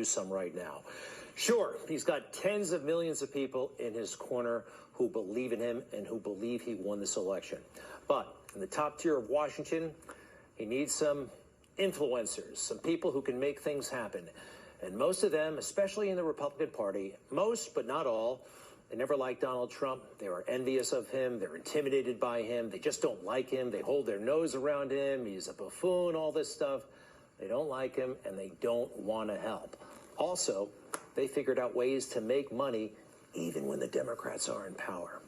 some right now. Sure, he's got tens of millions of people in his corner who believe in him and who believe he won this election. But in the top tier of Washington, he needs some influencers, some people who can make things happen. And most of them, especially in the Republican Party, most but not all, they never liked Donald Trump. They were envious of him. They're intimidated by him. They just don't like him. They hold their nose around him. He's a buffoon, all this stuff. They don't like him, and they don't want to help. Also, they figured out ways to make money even when the Democrats are in power.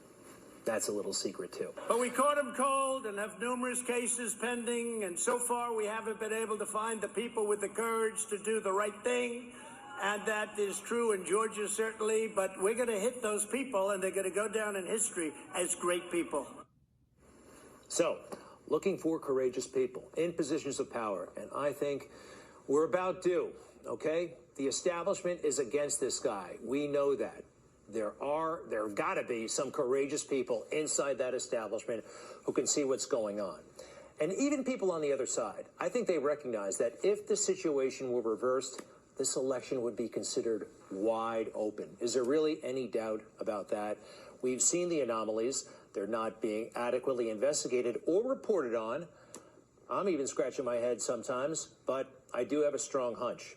That's a little secret, too. But we caught him cold and have numerous cases pending, and so far we haven't been able to find the people with the courage to do the right thing. And that is true in Georgia, certainly, but we're going to hit those people, and they're going to go down in history as great people. So, looking for courageous people in positions of power, and I think we're about due, okay? The establishment is against this guy. We know that. There have got to be some courageous people inside that establishment who can see what's going on. And even people on the other side, I think they recognize that if the situation were reversed, this election would be considered wide open. Is there really any doubt about that? We've seen the anomalies. They're not being adequately investigated or reported on. I'm even scratching my head sometimes, but I do have a strong hunch.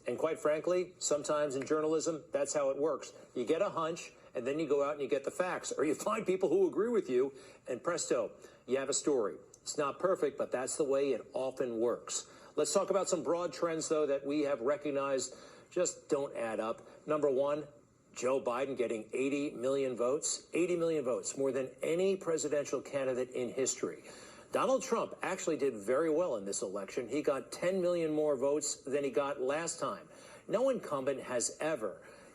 And quite frankly, sometimes in journalism, that's how it works. You get a hunch, and then you go out and you get the facts, or you find people who agree with you, and presto, you have a story. It's not perfect, but that's the way it often works. Let's talk about some broad trends, though, that we have recognized just don't add up. Number one, Joe Biden getting 80 million votes. 80 million votes, more than any presidential candidate in history. Donald Trump actually did very well in this election. He got 10 million more votes than he got last time. No incumbent has ever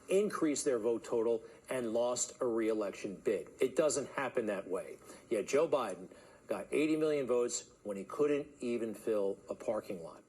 increased their vote total and lost a re-election bid. It doesn't happen that way. Yet Joe Biden got 80 million votes when he couldn't even fill a parking lot.